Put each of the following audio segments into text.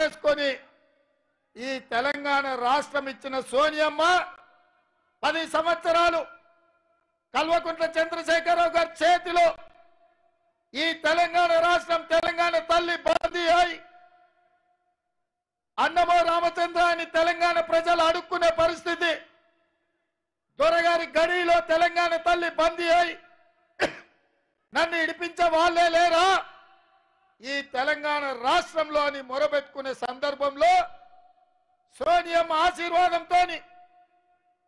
చేసుకొని ఈ తెలంగాణ రాష్ట్రం ఇచ్చిన సోనియమ్మ 10 సంవత్సరాలు కల్వకుంట్ల చంద్రశేఖరరావు గారి చేతిలో ఈ తెలంగాణ రాష్ట్రం తెలంగాణ తల్లి బందీ అయి అన్నమో రామచంద్ర అని తెలంగాణ ప్రజలు అడుక్కునే పరిస్థితి, దొరగారి గడిలో తెలంగాణ తల్లి బందీ అయి నన్ను ఇడిపించే వాళ్ళే లేరా ఈ తెలంగాణ రాష్ట్రంలో అని మొరబెట్టుకునే సందర్భంలో సోనియమ్మ ఆశీర్వాదంతో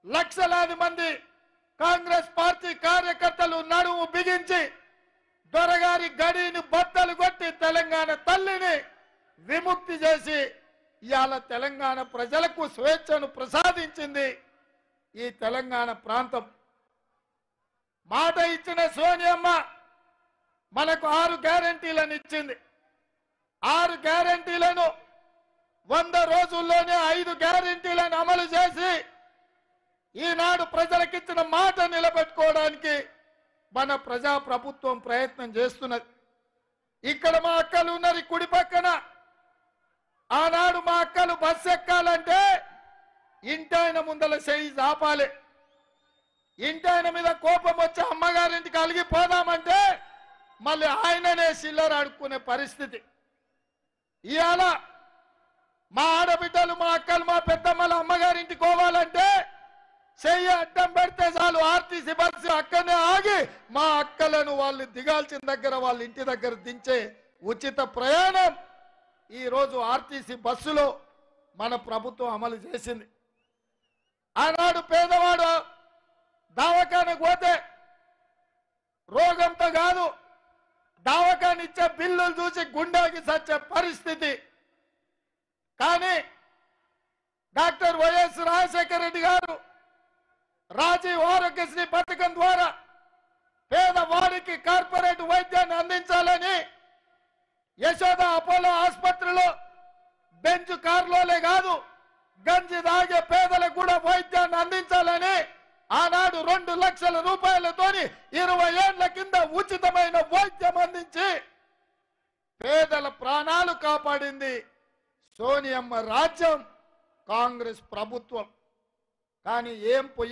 లక్షలాది మంది కాంగ్రెస్ పార్టీ కార్యకర్తలు నడుము బిగించి దొరగారి గడిని బద్దలు కొట్టి తెలంగాణ తల్లిని విముక్తి చేసి ఇవాళ తెలంగాణ ప్రజలకు స్వేచ్ఛను ప్రసాదించింది ఈ తెలంగాణ ప్రాంతం. మాట ఇచ్చిన సోనియమ్మ మనకు 6 గ్యారెంటీలను ఇచ్చింది. 6 గ్యారెంటీలను 100 రోజుల్లోనే 5 గ్యారెంటీలను అమలు చేసి ఈనాడు ప్రజలకిచ్చిన మాట నిలబెట్టుకోవడానికి మన ప్రజా ప్రభుత్వం ప్రయత్నం చేస్తున్నది. ఇక్కడ మా అక్కలు ఉన్నారు కుడి పక్కన. ఆనాడు మా అక్కలు బస్సు ఎక్కాలంటే ఇంటాయన ముందల చేయి చాపాలి. ఇంటాయన మీద కోపం వచ్చి అమ్మగారింటికి అలిగిపోదామంటే మళ్ళీ ఆయననే చిల్లర అడుక్కునే పరిస్థితి. ఇవాళ మా ఆడబిడ్డలు మా అక్కలు మా పెద్దమ్మలు అమ్మగారింటికి పోవాలంటే చెయ్యి అడ్డం పెడితే చాలు ఆర్టీసీ బస్సు అక్కడనే ఆగి మా అక్కలను వాళ్ళు దిగాల్సిన దగ్గర వాళ్ళ ఇంటి దగ్గర దించే ఉచిత ప్రయాణం ఈరోజు ఆర్టీసీ బస్సులో మన ప్రభుత్వం అమలు చేసింది. ఆనాడు పేదవాడు దవాఖానకు పోతే రోగంతో కాదు దవాఖాన ఇచ్చే బిల్లులు చూసి గుండెకి సచ్చే పరిస్థితి. కానీ డాక్టర్ వైఎస్ రాజశేఖర రెడ్డి గారు రాజీవ్ ఆరోగ్యశ్రీ పథకం ద్వారా పేదవాడికి కార్పొరేట్ వైద్యాన్ని అందించాలని యశోద అపోలో ఆసుపత్రిలో బెంచ్ కారులోనే కాదు గంజి దాగే పేదలకు కూడా వైద్యాన్ని అందించాలని ఆనాడు 2 లక్షల రూపాయలతోని 20 ఏళ్ల కింద ఉచితమైన వైద్యం అందించి పేదల ప్రాణాలు కాపాడింది సోనియమ్మ రాజ్యం కాంగ్రెస్ ప్రభుత్వం. కానీ ఏం